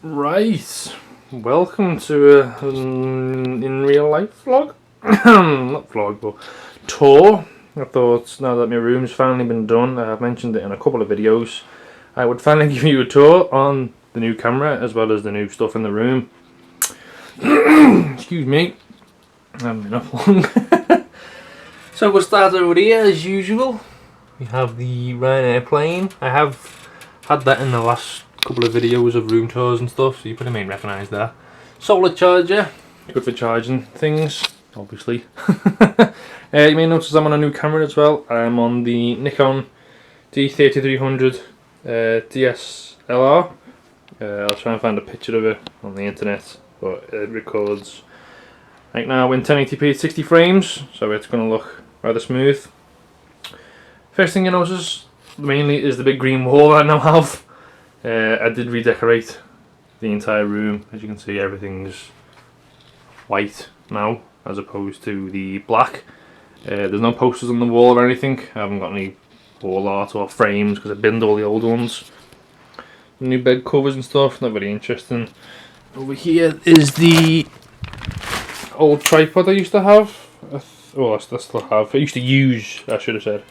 Right, welcome to an in real life vlog, not vlog but tour. I thought now that my room's finally been done, I've mentioned it in a couple of videos, I would finally give you a tour on the new camera as well as the new stuff in the room. Excuse me, I haven't been up long. So we'll start over here as usual. We have the Ryanair plane. I have had that in the last couple of videos of room tours and stuff, so you probably may recognise that. Solar charger, good for charging things, obviously. You may notice I'm on a new camera as well. I'm on the Nikon D3300 DSLR. I'll try and find a picture of it on the internet, but it records right now in 1080p at 60 frames, so it's going to look rather smooth. First thing you notice mainly is the big green wall I now have. I did redecorate the entire room. As you can see, everything's white now as opposed to the black. There's no posters on the wall or anything. I haven't got any wall art or frames because I binned all the old ones. New bed covers and stuff, not very interesting. Over here is the old tripod I used to have. I still have. I used to use, I should have said.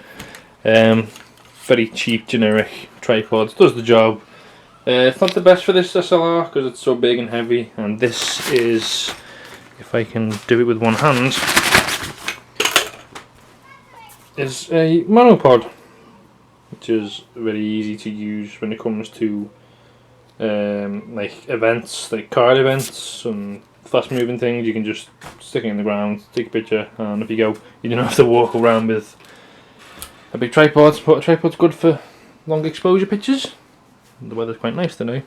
Very cheap generic tripod, does the job. It's not the best for this SLR because it's so big and heavy, and this is, if I can do it with one hand, is a monopod, which is very easy to use when it comes to like events, like car events and fast moving things. You can just stick it in the ground, take a picture, and if you go, you don't have to walk around with a big tripod. But a tripod's good for long exposure pictures. The weather's quite nice today.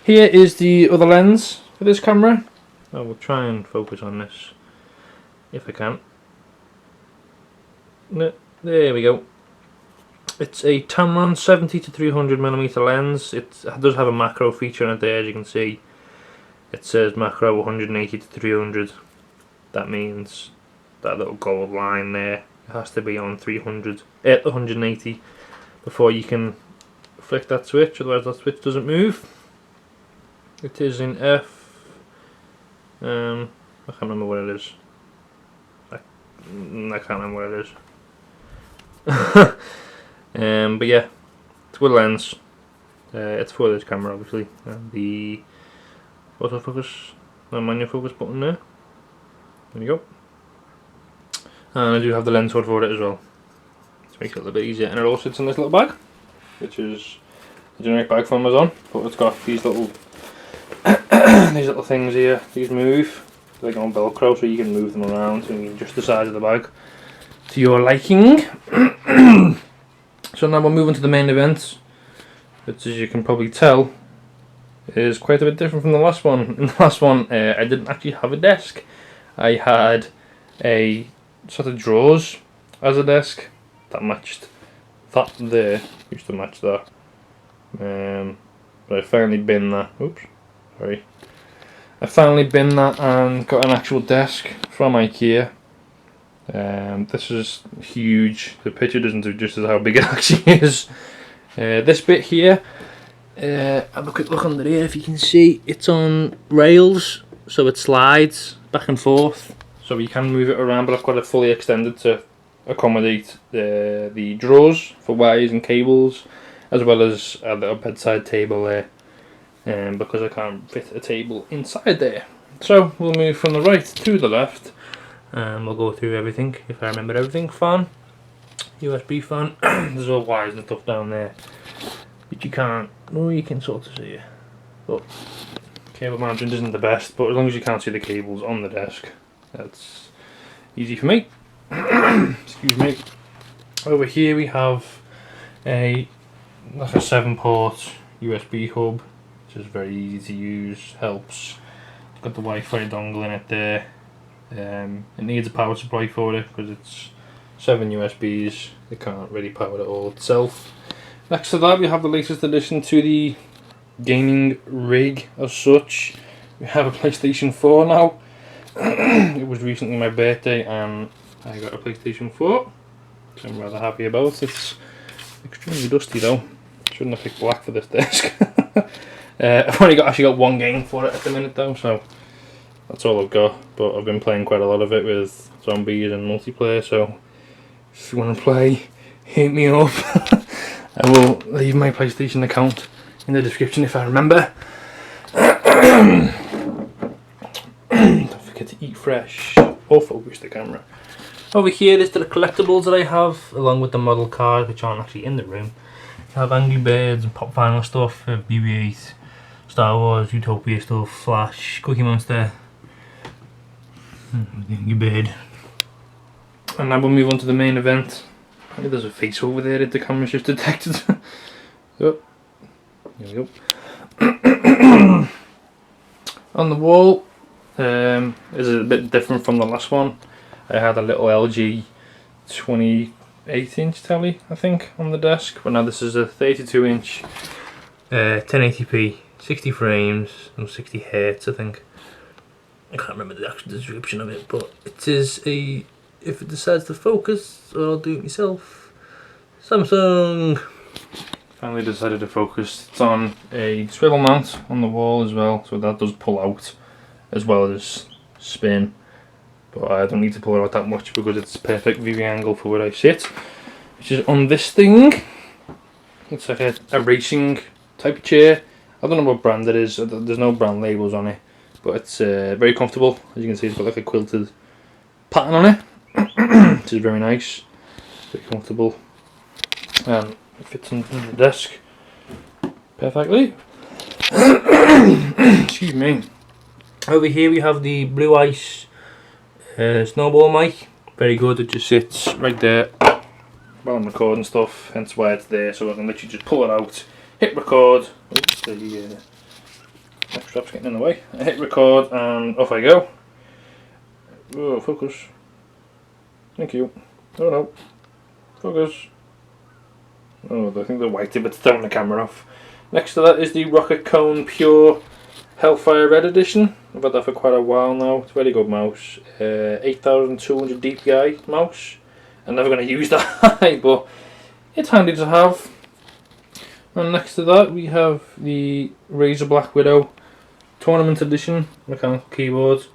Here is the other lens for this camera. I will try and focus on this if I can. There we go. It's a Tamron 70 to 300mm lens. It does have a macro feature on it there, as you can see. It says macro 180 to 300. That means that little gold line there, it has to be on 180 before you can flick that switch, otherwise that switch doesn't move. It is in F. I can't remember what it is. I can't remember what it is. But yeah, it's a good lens. It's for this camera, obviously. And the autofocus, the manual focus button there. There you go. And I do have the lens hood for it as well, to make it a little bit easier. And it all sits in this little bag, which is a generic bag from Amazon, but it's got these little these little things here. These move, they're on Velcro, so you can move them around and you can adjust the size of the bag to your liking. So now we're moving to the main event, which, as you can probably tell, is quite a bit different from the last one. In the last one, I didn't actually have a desk. I had a set of drawers as a desk that matched that there, used to match that. But I finally binned that. Oops, sorry. I finally binned that and got an actual desk from Ikea. This is huge. The picture doesn't do justice how big it actually is. This bit here, have a quick look under here. If you can see, it's on rails, so it slides back and forth. So you can move it around, but I've got it fully extended to accommodate the drawers for wires and cables, as well as a little bedside table there, because I can't fit a table inside there. So we'll move from the right to the left, and we'll go through everything, if I remember everything. Fan, USB fan, there's all wires and stuff down there, which you can't, no, you can sort of see it, but cable management isn't the best, but as long as you can't see the cables on the desk, that's easy for me. Excuse me. Over here we have like a 7-port USB hub, which is very easy to use, helps. It's got the Wi-Fi dongle in it there. It needs a power supply for it because it's 7 USBs, it can't really power it all itself. Next to that we have the latest addition to the gaming rig as such. We have a PlayStation 4 now. It was recently my birthday and I got a PlayStation 4, which I'm rather happy about. It's extremely dusty though. Shouldn't have picked black for this desk. I've only actually got one game for it at the minute though, so that's all I've got. But I've been playing quite a lot of it with zombies and multiplayer, so if you want to play, hit me up. I will leave my PlayStation account in the description if I remember. Don't forget to eat fresh or focus the camera. Over here is the collectibles that I have, along with the model cars, which aren't actually in the room. I have Angry Birds and Pop Vinyl stuff, BB-8, Star Wars, Utopia stuff, Flash, Cookie Monster, Angry Bird. And now we'll move on to the main event. Maybe there's a face over there that the camera's just detected. Oh, here we go. On the wall, is a bit different from the last one. I had a little LG 28-inch telly, I think, on the desk, but now this is a 32-inch 1080p, 60 frames, and 60 Hz, I think. I can't remember the actual description of it, but it is a, if it decides to focus, or I'll do it myself, Samsung. Finally decided to focus. It's on a swivel mount on the wall as well, so that does pull out as well as spin. But I don't need to pull it out that much because it's perfect viewing angle for where I sit, which is on this thing. It's like a racing type of chair. I don't know what brand it is, there's no brand labels on it, but it's very comfortable. As you can see, it's got like a quilted pattern on it, which is very nice, very comfortable, and it fits on the desk perfectly. Excuse me. Over here we have the Blue Ice Snowball mic, very good. It just sits right there while I'm recording stuff, hence why it's there, so I can literally just pull it out, hit record. Oops, the neck strap's getting in the way. I hit record and off I go. Oh, focus. Thank you. Oh no. Focus. Oh, I think the white bit's throwing the camera off. Next to that is the Roccat Kone Pure Hellfire Red Edition. I've had that for quite a while now. It's a very good mouse. 8200 DPI mouse. I'm never going to use that, but it's handy to have. And next to that we have the Razer Blackwidow Tournament Edition mechanical keyboard.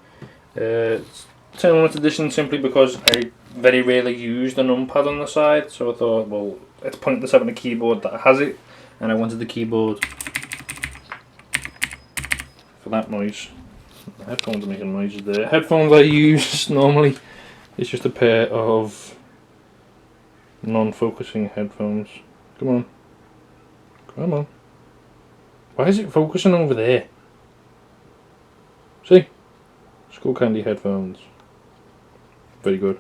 It's Tournament Edition simply because I very rarely use the numpad on the side, so I thought, well, it's pointless having a keyboard that has it, and I wanted the keyboard for that noise. The headphones are making noises there. Headphones I use normally, it's just a pair of non-focusing headphones. Come on. Come on. Why is it focusing over there? See? Skull Candy headphones. Very good.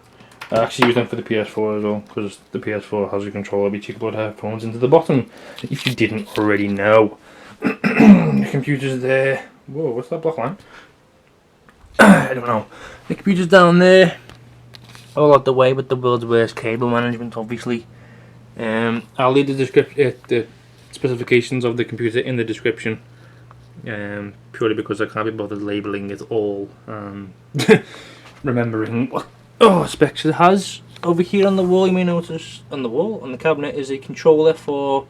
I actually use them for the PS4 as well, because the PS4 has a controller which you can put headphones into the bottom, if you didn't already know. The computer's there. Whoa, what's that black line? I don't know. The computer's down there, all out the way with the world's worst cable management, obviously. I'll leave the specifications of the computer in the description, purely because I can't be bothered labelling it all, remembering what specs it has. Over here on the wall, you may notice on the cabinet is a controller for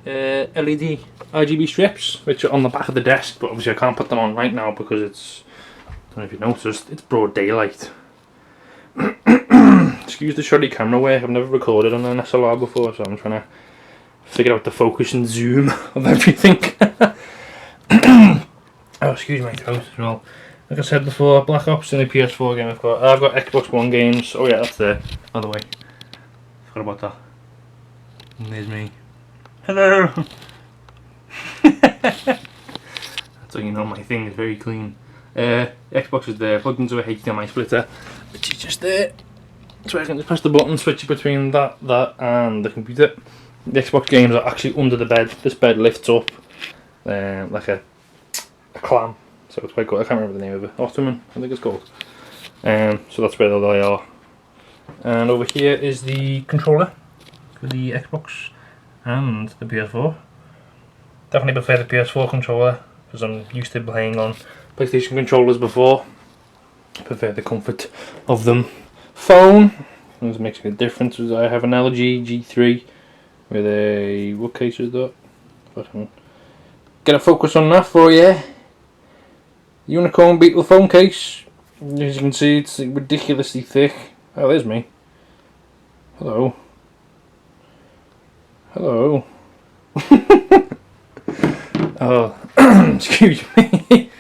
LED RGB strips, which are on the back of the desk, but obviously I can't put them on right now because it's, I don't know if you noticed, it's broad daylight. Excuse the shoddy camera work, I've never recorded on an DSLR before, so I'm trying to figure out the focus and zoom of everything. Oh, excuse my throat as well. Like I said before, Black Ops and the PS4 game I've got Xbox One games. Oh yeah, that's there, by the way. Forgot about that. And there's me. Hello! That's how you know my thing is very clean. Xbox is there, plugged into a HDMI splitter, which is just there. So I can just press the button, switch it between that and the computer. The Xbox games are actually under the bed. This bed lifts up like a clam. So it's quite cool. I can't remember the name of it. Ottoman, I think it's called. So that's where they are. And over here is the controller for the Xbox and the PS4. Definitely prefer the PS4 controller because I'm used to playing on PlayStation controllers before. I prefer the comfort of them. Phone, this makes a difference. I have an LG G3 with a, what case is that? get a focus on that for you. Unicorn Beetle phone case. As you can see, it's ridiculously thick. Oh, there's me. Hello. Hello. Oh, excuse me.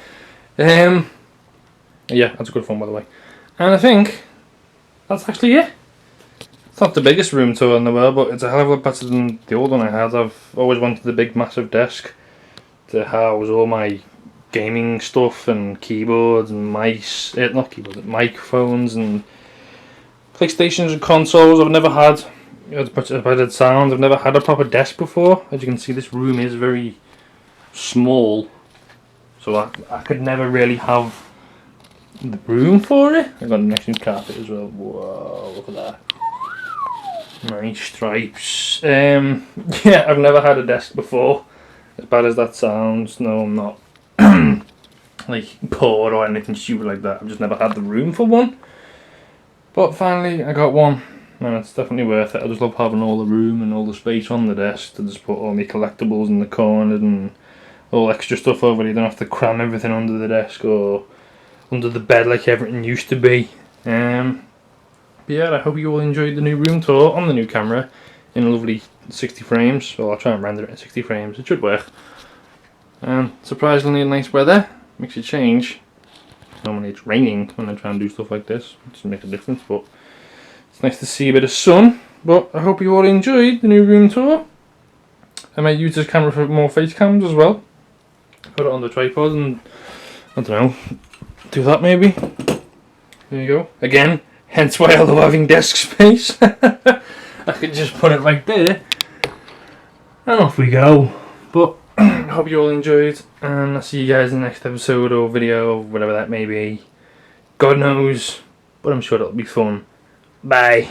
Yeah, that's a good phone, by the way. And I think that's actually it. It's not the biggest room tour in the world, but it's a hell of a lot better than the old one I had. I've always wanted a big, massive desk to house all my gaming stuff and keyboards and mice, not keyboards, microphones and PlayStations and consoles. I've never had better sound. I've never had a proper desk before. As you can see, this room is very small, so I could never really have the room for it. I've got a nice new carpet as well. Whoa, look at that. Nice stripes. Yeah, I've never had a desk before. As bad as that sounds, no, I'm not like poor or anything stupid like that. I've just never had the room for one. But finally I got one, and it's definitely worth it. I just love having all the room and all the space on the desk to just put all my collectibles in the corner and all extra stuff over there. You don't have to cram everything under the desk or under the bed like everything used to be. But yeah, I hope you all enjoyed the new room tour on the new camera in a lovely 60 frames. Well, I'll try and render it in 60 frames, it should work. And surprisingly nice weather, makes a change. Normally it's raining when I try and do stuff like this, which doesn't make a difference, but it's nice to see a bit of sun. But I hope you all enjoyed the new room tour. I might use this camera for more face cams as well. Put it on the tripod and, I don't know, do that maybe. There you go. Again, hence why I love having desk space. I could just put it right there and off we go. But I hope you all enjoyed, and I'll see you guys in the next episode or video or whatever that may be. God knows, but I'm sure it'll be fun. Bye.